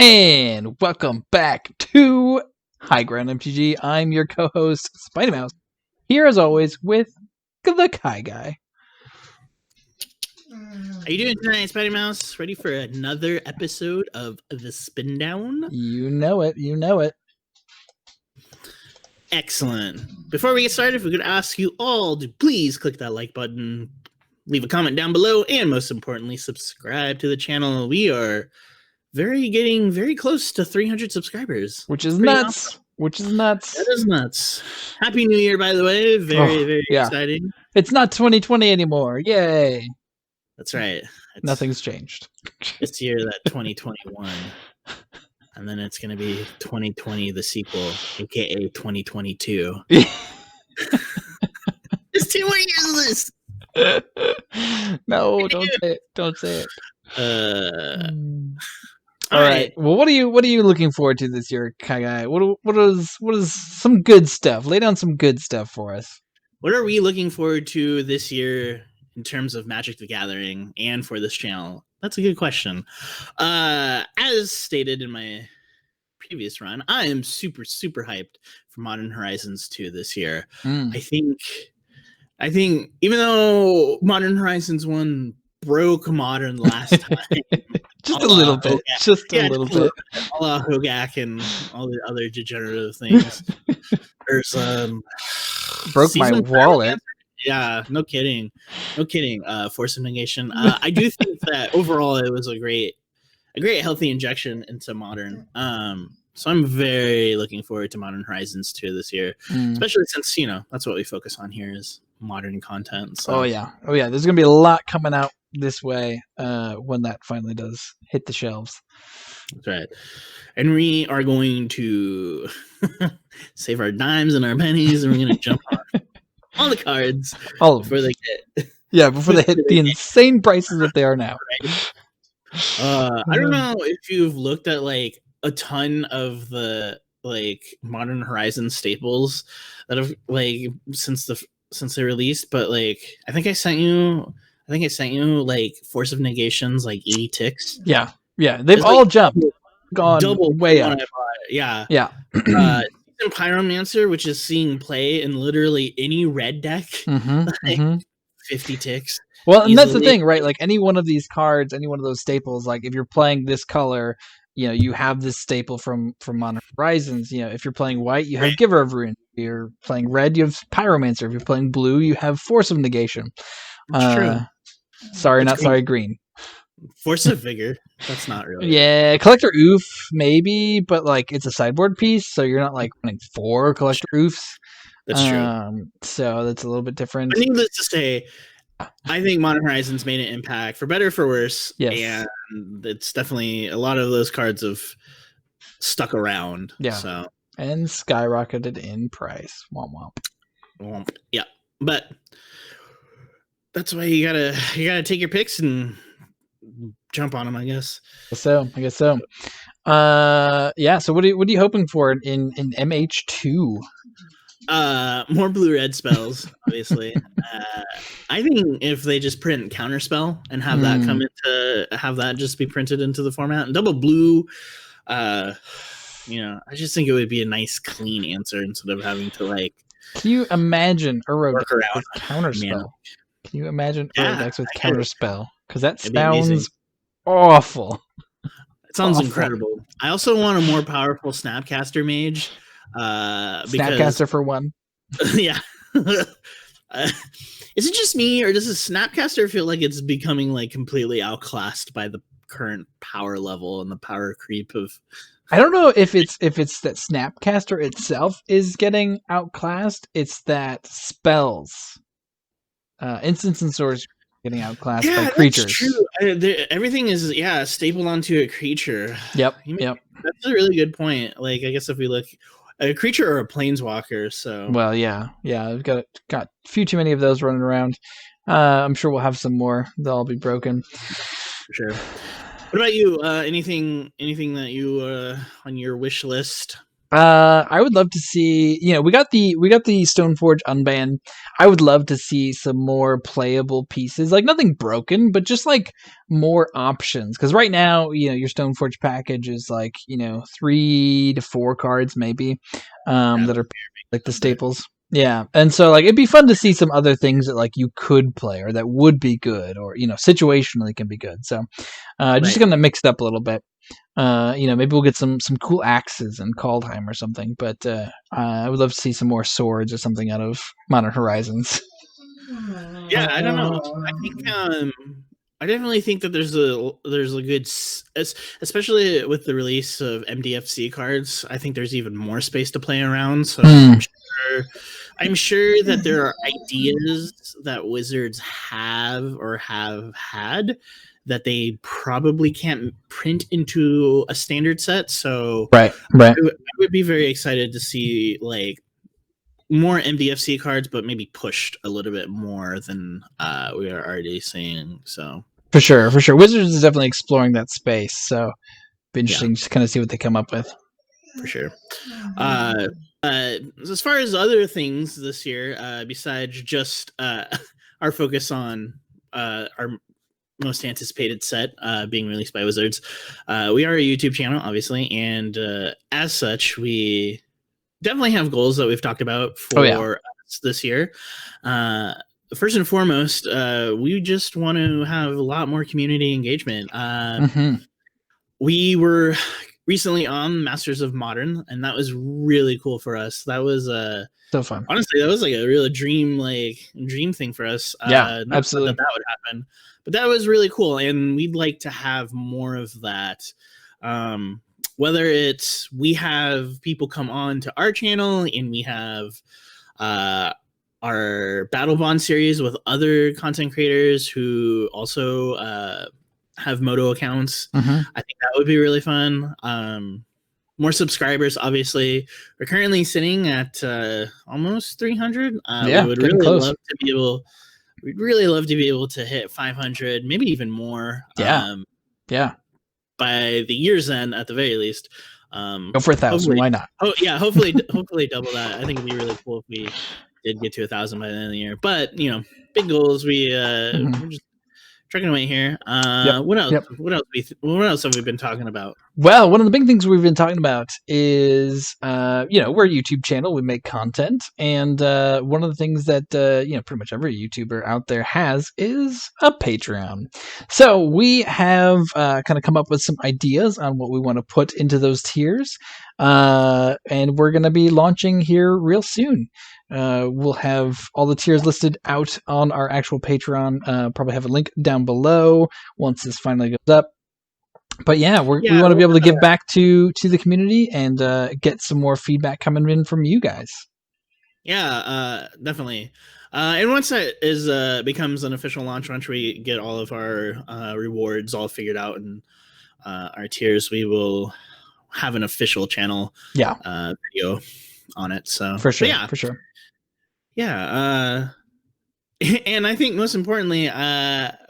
And welcome back to High Ground MTG. I'm your co-host, SpinyMaus, here as always with the KyGuy. How you doing tonight, SpinyMaus? Ready for another episode of the Spindown? You know it. Excellent. Before we get started, if we could ask you all to please click that like button, leave a comment down below, and most importantly, subscribe to the channel. We are getting very close to 300 subscribers. Which is nuts. Awesome. That is nuts. Happy New Year, by the way. Very exciting. It's not 2020 anymore. Yay. That's right. Nothing's changed. This year, that 2021. And then it's going to be 2020, the sequel, aka 2022. There's 2 more years of this. No, don't say it. All right. Well, what are you looking forward to this year, KyGuy? What is some good stuff? Lay down some good stuff for us. What are we looking forward to this year in terms of Magic the Gathering and for this channel? That's a good question. As stated in my previous run, I am super hyped for Modern Horizons 2 this year. I think even though Modern Horizons 1 broke Modern last time, just a little bit. A little bit. All Hogak and all the other degenerative things. There's broke my wallet. Yeah, no kidding. Force of Negation. I do think that overall it was a great healthy injection into Modern. So I'm very looking forward to Modern Horizons 2 this year, especially since that's what we focus on here is Modern content. So. Oh yeah. There's gonna be a lot coming out this way when that finally does hit the shelves. That's right. And we are going to save our dimes and our pennies, and we're going to jump on all the cards before they hit. Yeah, before they hit the insane prices that they are now. Right? I don't know if you've looked at like a ton of the like Modern Horizon staples that have like since they released, but like I think I sent you like Force of Negations, like 80 ticks. Yeah. They've all gone double way up. Yeah. Yeah. Pyromancer, which is seeing play in literally any red deck, 50 ticks. Well, and that's the thing, right? Like any one of these cards, any one of those staples, like if you're playing this color, you have this staple from Modern Horizons. If you're playing white, you have Giver of Ruin. If you're playing red, you have Pyromancer. If you're playing blue, you have Force of Negation. True. Sorry, green. Force of Vigor. That's not really. Yeah, Collector Oof, maybe, but like it's a sideboard piece, so you're not like running 4 Collector Oofs. That's true. So that's a little bit different. Needless to say, I think Modern Horizons made an impact for better or for worse. Yes. And it's definitely a lot of those cards have stuck around. Yeah. So. And skyrocketed in price. Womp womp. Yeah. But that's why you gotta take your picks and jump on them, I guess. I guess so. Yeah. So what are you hoping for in MH2? More blue-red spells, obviously. I think if they just print Counterspell and have that just be printed into the format and double blue, I just think it would be a nice clean answer instead of having to like. Can you imagine work around with Counterspell? Man. Can you imagine decks with Counterspell? Because that sounds awful. It sounds incredible. I also want a more powerful Snapcaster Mage. Snapcaster for 1. Yeah. Is it just me, or does a Snapcaster feel like it's becoming like completely outclassed by the current power level and the power creep of? I don't know if it's that Snapcaster itself is getting outclassed. It's that spells, instants and swords getting outclassed by creatures. That's true. Everything is stapled onto a creature. Yep. That's a really good point. Like I guess if we look. A creature or a planeswalker, so... Well, yeah. I've got a few too many of those running around. I'm sure we'll have some more. They'll all be broken. For sure. What about you? Anything that you on your wish list? I would love to see, we got the Stoneforge unban. I would love to see some more playable pieces, like nothing broken, but just like more options. Because right now, your Stoneforge package is like 3 to 4 cards maybe, that are like the staples. Yeah, and so like it'd be fun to see some other things that like you could play or that would be good, or situationally can be good. So, just gonna mix it up a little bit. Maybe we'll get some cool axes in Kaldheim or something. But I would love to see some more swords or something out of Modern Horizons. Yeah, I don't know. I think I definitely think that there's a good, especially with the release of MDFC cards. I think there's even more space to play around. So I'm sure that there are ideas that Wizards have or have had that they probably can't print into a standard set. So right. I would be very excited to see like more MDFC cards, but maybe pushed a little bit more than we are already seeing. So for sure. Wizards is definitely exploring that space. So it'd be interesting to kind of see what they come up with. For sure. As far as other things this year, besides just our focus on our most anticipated set being released by Wizards, we are a YouTube channel, obviously, and as such, we definitely have goals that we've talked about for us this year. First and foremost, we just want to have a lot more community engagement. We were recently on Masters of Modern, and that was really cool for us. That was so fun. Honestly, that was like a real dream thing for us. Yeah, absolutely. That would happen, but that was really cool, and we'd like to have more of that. Whether it's we have people come on to our channel and we have our Battle Bond series with other content creators who also have Moto accounts. I think that would be really fun. More subscribers, obviously. We're currently sitting at almost 300. We would really love to be able. We'd really love to be able to hit 500, maybe even more. Yeah. By the year's end, at the very least. Go for 1,000. Why not? Oh yeah, hopefully double that. I think it'd be really cool if we did get to 1,000 by the end of the year. But big goals. We're just trucking away here. What else? What else have we been talking about? Well, one of the big things we've been talking about is, we're a YouTube channel. We make content, and one of the things that pretty much every YouTuber out there has is a Patreon. So we have kind of come up with some ideas on what we want to put into those tiers, and we're going to be launching here real soon. We'll have all the tiers listed out on our actual Patreon. Probably have a link down below once this finally goes up. But we want to be able to give back to the community and get some more feedback coming in from you guys. Yeah, definitely. And once that becomes an official launch, once we get all of our rewards all figured out and our tiers, we will have an official channel video on it. So for sure. Yeah. And I think most importantly,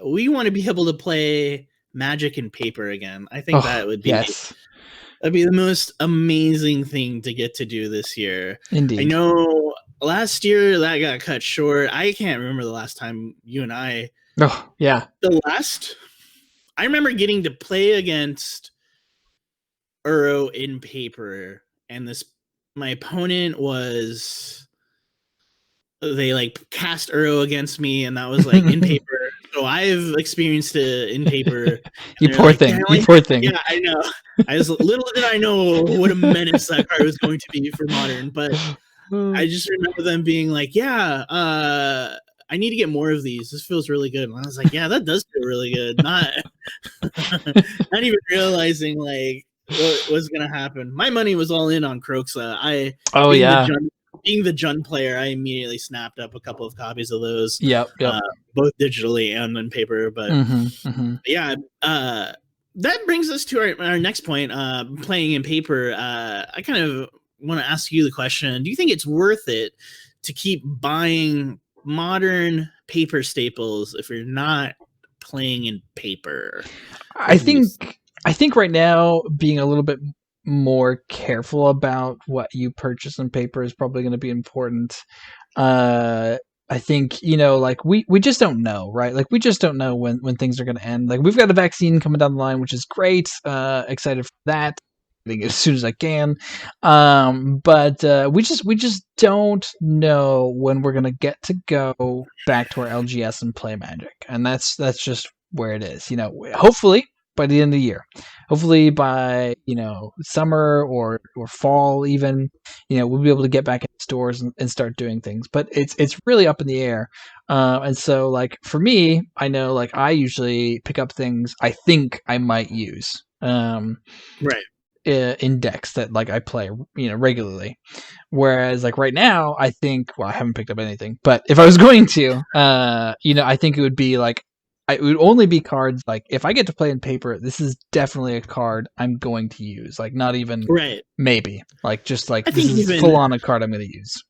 we want to be able to play Magic and paper again. I think that would be that'd be the most amazing thing to get to do this year. Indeed. I know last year that got cut short. I can't remember the last time you and I. Oh yeah. I remember getting to play against Uro in paper, and my opponent was. They like cast Uro against me, and that was like in paper. So I've experienced it in paper. You poor thing. Yeah, I know. Little did I know what a menace that card was going to be for Modern. But I just remember them being like, I need to get more of these. This feels really good. And I was like, yeah, that does feel really good. Not even realizing like what was gonna happen. My money was all in on Croxa. Being the Jund player, I immediately snapped up a couple of copies of those. Both digitally and on paper. But that brings us to our next point, playing in paper. I kind of want to ask you the question: do you think it's worth it to keep buying Modern paper staples if you're not playing in paper? I think right now, being a little bit more careful about what you purchase on paper is probably going to be important. I think, like we just don't know, right? Like we just don't know when things are going to end. Like we've got a vaccine coming down the line, which is great. Excited for that. Getting it as soon as I can. But we just don't know when we're going to get to go back to our LGS and play Magic. And that's just where it is. Hopefully by the end of the year. Hopefully by, summer or fall even, we'll be able to get back in stores and start doing things. But it's really up in the air. And so like for me, I know like I usually pick up things I think I might use. Right. In decks that like I play, regularly. Whereas like right now, I think, well, I haven't picked up anything, but if I was going to, I think it would be like, it would only be cards like if I get to play in paper, this is definitely a card I'm going to use. Like not even maybe like just like I this think is full on a card I'm going to use.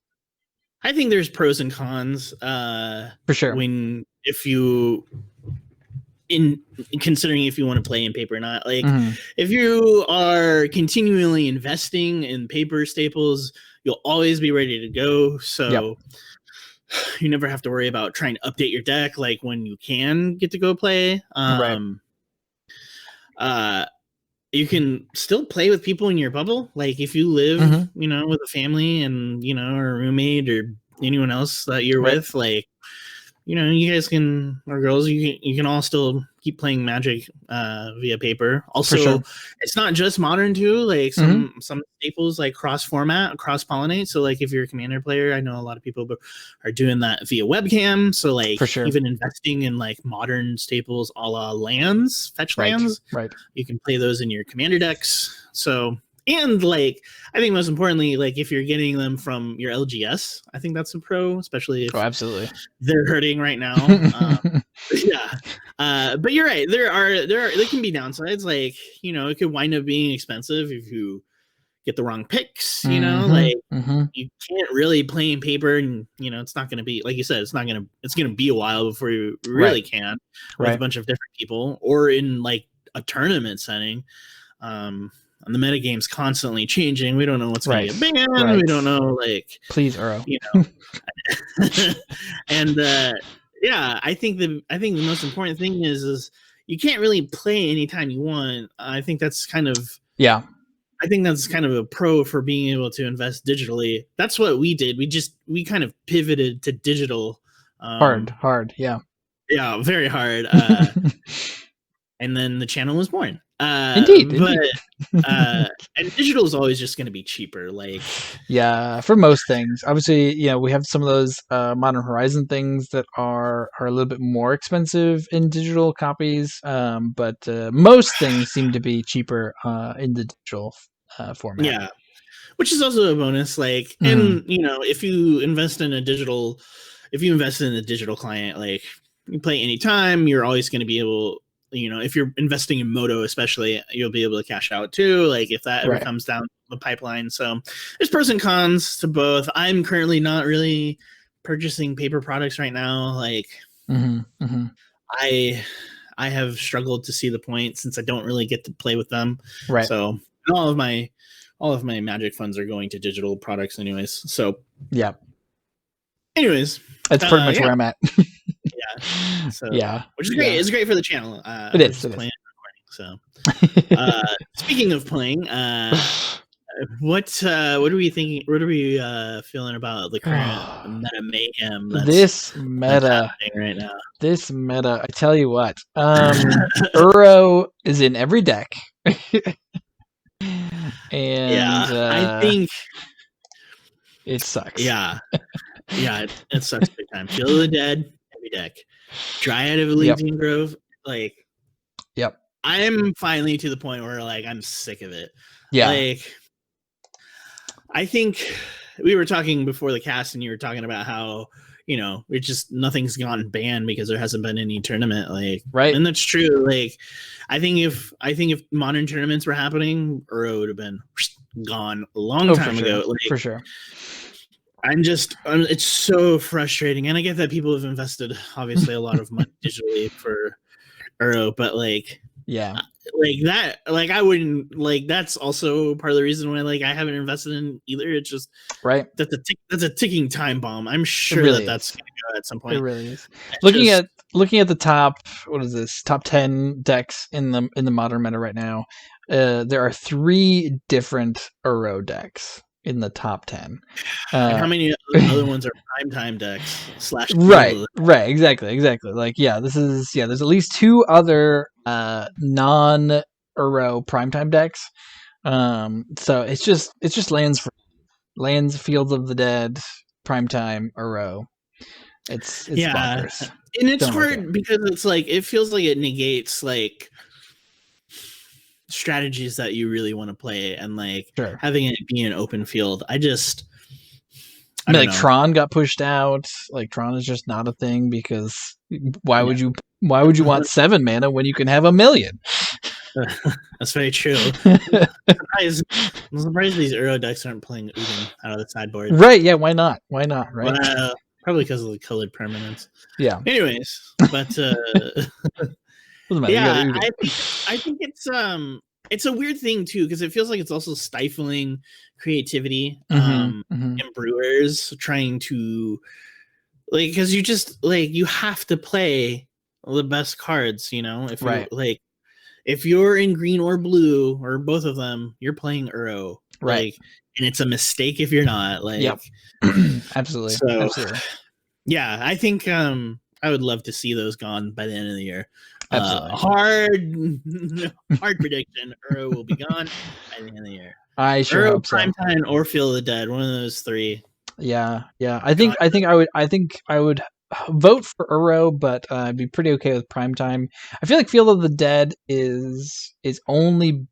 I think there's pros and cons. For sure. If you considering if you want to play in paper or not, like if you are continually investing in paper staples, you'll always be ready to go. So you never have to worry about trying to update your deck. Like when you can get to go play, you can still play with people in your bubble. Like if you live, with a family and, or a roommate or anyone else that you're with, like, you guys can, or girls, you can all still keep playing Magic via paper. Also, it's not just Modern too. Like some staples like cross format, cross pollinate. So like if you're a Commander player, I know a lot of people are doing that via webcam. So like even investing in like Modern staples, a la lands, fetch lands, you can play those in your Commander decks. So. And like, I think most importantly, like if you're getting them from your LGS, I think that's a pro, especially if absolutely they're hurting right now. But you're right. There can be downsides. Like, it could wind up being expensive if you get the wrong picks, you can't really play in paper and, it's not going to be, like you said, it's going to be a while before you really can with a bunch of different people or in like a tournament setting. And the metagame's constantly changing. We don't know what's going to get banned. We don't know, like... Please, Uro. And, I think the most important thing is you can't really play anytime you want. I think that's kind of... Yeah. I think that's kind of a pro for being able to invest digitally. That's what we did. We kind of pivoted to digital. Hard, yeah. Yeah, very hard. And then the channel was born. Indeed. And digital is always just going to be cheaper. Like, yeah, for most things. Obviously, we have some of those Modern Horizon things that are a little bit more expensive in digital copies. But most things seem to be cheaper in the digital format. Yeah, which is also a bonus. Like, and if you invest in a digital client, like you play anytime, you're always going to be able. If you're investing in Moto, especially, you'll be able to cash out too. Like if that ever comes down the pipeline. So there's pros and cons to both. I'm currently not really purchasing paper products right now. Like I have struggled to see the point since I don't really get to play with them. Right. So all of my Magic funds are going to digital products anyways. So yeah. Anyways. That's pretty much where I'm at. So, which is great. It's great for the channel. It is. So, speaking of playing, what are we thinking? What are we feeling about the current meta mayhem? This meta right now. This meta. I tell you what. Uro is in every deck, and I think it sucks. Yeah, it sucks big time. Field of the Dead. Deck, Dryad of Elysian Grove, like, I'm finally to the point where like I'm sick of it. Yeah, like I think we were talking before the cast, and you were talking about how it just nothing's gone banned because there hasn't been any tournament, like, and that's true. Like, I think if modern tournaments were happening, Uro would have been gone a long time ago. Like, for sure. It's so frustrating, and I get that people have invested obviously a lot of money digitally for Uro, but like, like that, like I wouldn't like. That's also part of the reason why like I haven't invested in either. It's just right. That's a ticking time bomb. I'm It sure really that's is. gonna go at some It point. really is. It's Looking just, at the top, what is this? Top 10 decks in the modern meta right now. There are 3 different Uro decks in the top 10. and how many other ones are primetime decks / Right, field? right, exactly. Like, there's at least 2 other non Uro primetime decks. So it's just lands, Fields of the Dead, primetime Uro. It's Yeah, bonkers. and it's Don't like hard it. because it's like it feels like it negates like strategies that you really want to play, and like Sure. having it be an open field. I I don't mean, like know. Tron got pushed out. Like Tron is just not a thing because why would you want 7 mana when you can have 1,000,000? That's very true. I'm surprised these Euro decks aren't playing Uden out of the sideboard. Right? Yeah. Why not? Why not? Right? Probably because of the colored permanents. Yeah. Anyways, but Doesn't matter. yeah, You gotta I think it's a weird thing too because it feels like it's also stifling creativity in brewers trying to like because you just like you have to play the best cards, you know, if Right. you like if you're in green or blue or both of them, you're playing Uro. Right. Like, and it's a mistake if you're not. Like, Yep. Absolutely. So, Absolutely. yeah, I think I would love to see those gone by the end of the year. Absolutely. Hard prediction. Uro will be gone by the end of the year. I sure Uro, hope so. Primetime, or Field of the Dead. One of those 3. Yeah. I think I would vote for Uro, but I'd be pretty okay with Primetime. I feel like Field of the Dead is only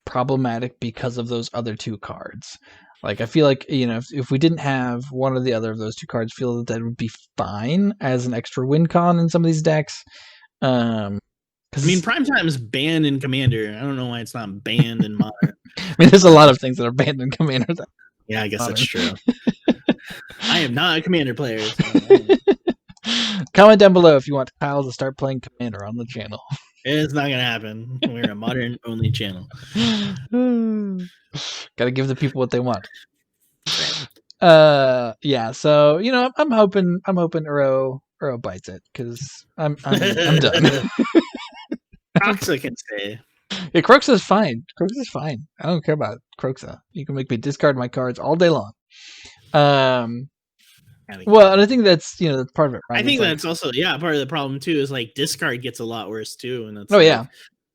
problematic because of those other 2 cards. Like I feel like if we didn't have one or the other of those 2 cards, Field of the Dead would be fine as an extra win con in some of these decks. I mean, Primetime is banned in Commander. I don't know why it's not banned in Modern. I mean, there's a lot of things that are banned in Commander. Yeah, I guess that's true. I am not a Commander player. So Comment down below if you want Kyle to start playing Commander on the channel. it's not gonna happen. We're a Modern only channel. Gotta give the people what they want. Yeah. So I'm hoping Uro bites it because I'm done. Croxa can stay. Yeah, Croxa is fine. I don't care about Croxa. You can make me discard my cards all day long. Well, and I think that's that's part of it, right? I think that's also part of the problem too. Is like discard gets a lot worse too, and it's yeah.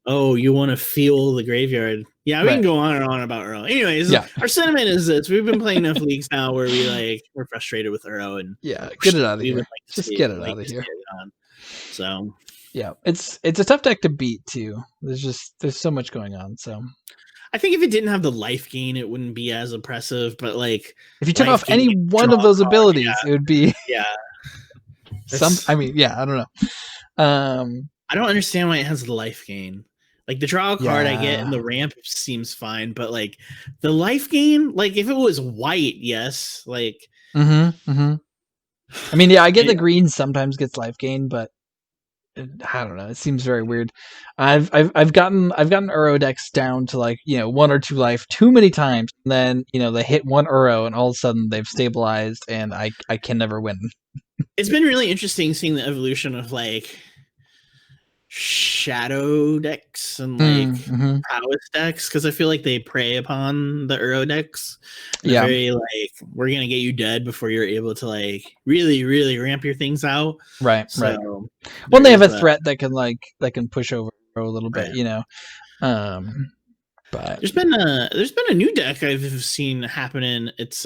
Oh, you want to feel the graveyard? Yeah, we can go on and on about Uro. Anyways, our sentiment is this: we've been playing enough leagues now where we're frustrated with Uro, and get it out of here. Just get it out of here. So yeah, it's a tough deck to beat too. There's so much going on. So I think if it didn't have the life gain, it wouldn't be as oppressive. But like, if you took off any one of those abilities, it would be I mean, I don't know. I don't understand why it has the life gain. Like the draw card I get and the ramp seems fine, but like the life gain, like if it was white, yes, like. I mean, I get the green sometimes gets life gain, but I don't know. It seems very weird. I've gotten Uro decks down to like 1 or 2 life too many times, and then they hit 1 Uro, and all of a sudden they've stabilized, and I can never win. It's been really interesting seeing the evolution of like shadow decks and like prowess decks because I feel like they prey upon the Uro decks. They're very like we're gonna get you dead before you're able to like really ramp your things out. Right. So well, they have a threat that can push over a little bit, But there's been a new deck I've seen happening. It's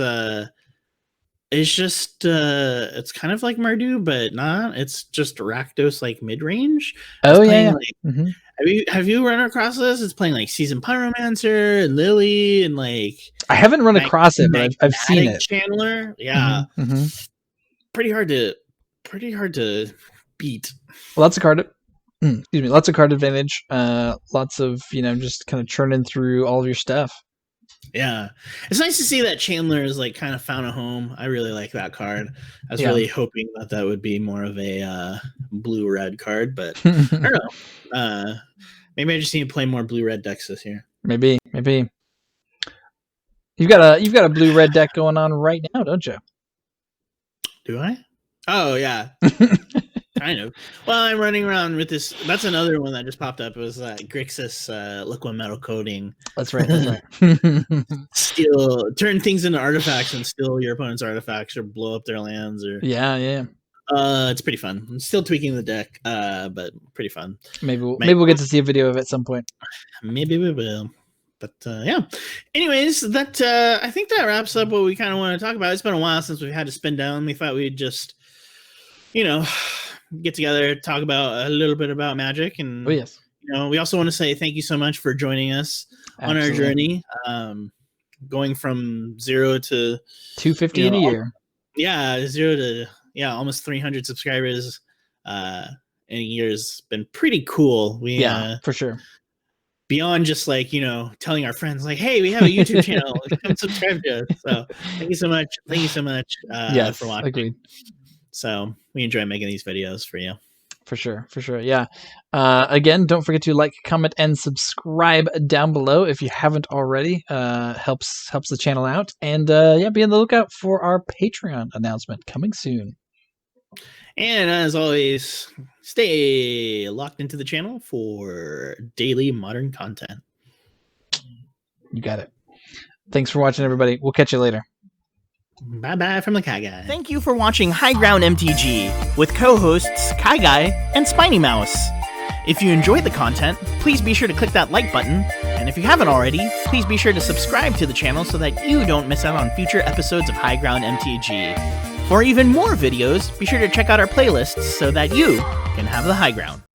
just it's kind of like Mardu, but not. It's just Rakdos like mid range. Oh yeah. Have you run across this? It's playing like Seasoned Pyromancer and Lily and like. I haven't run across it, but I've seen it. Channeler, pretty hard to beat. Lots of card. Excuse me. Lots of card advantage. Lots of just kind of churning through all of your stuff. Yeah, it's nice to see that Chandler is like kind of found a home. I really like that card. I was really hoping that would be more of a blue-red card, but I don't know. Maybe I just need to play more blue-red decks this year. Maybe. You've got a blue-red deck going on right now, don't you? Do I? Oh yeah. Kind of. Well, I'm running around with this. That's another one that just popped up. It was Grixis liquid metal coating. That's right. Steal, turn things into artifacts and steal your opponent's artifacts or blow up their lands. Or yeah. It's pretty fun. I'm still tweaking the deck, but pretty fun. Maybe we'll get to see a video of it at some point. Maybe we will. But yeah. Anyways, that I think that wraps up what we kind of want to talk about. It's been a while since we've had to spin down. We thought we'd just, get together, talk about a little bit about Magic, and yes, we also want to say thank you so much for joining us on our journey, going from 0 to 250 in a year. 0 to almost 300 subscribers in a year has been pretty cool. For sure. Beyond just telling our friends hey, we have a YouTube channel, come subscribe to us. So thank you so much for watching. Agreed. So we enjoy making these videos for you. For sure. Yeah. Again, don't forget to like, comment, and subscribe down below if you haven't already. Helps the channel out. And be on the lookout for our Patreon announcement coming soon. And as always, stay locked into the channel for daily modern content. You got it. Thanks for watching, everybody. We'll catch you later. Bye-bye from the KyGuy. Thank you for watching High Ground MTG with co-hosts KyGuy and SpinyMaus. If you enjoyed the content, please be sure to click that like button, and if you haven't already, please be sure to subscribe to the channel so that you don't miss out on future episodes of High Ground MTG. For even more videos, be sure to check out our playlists so that you can have the high ground.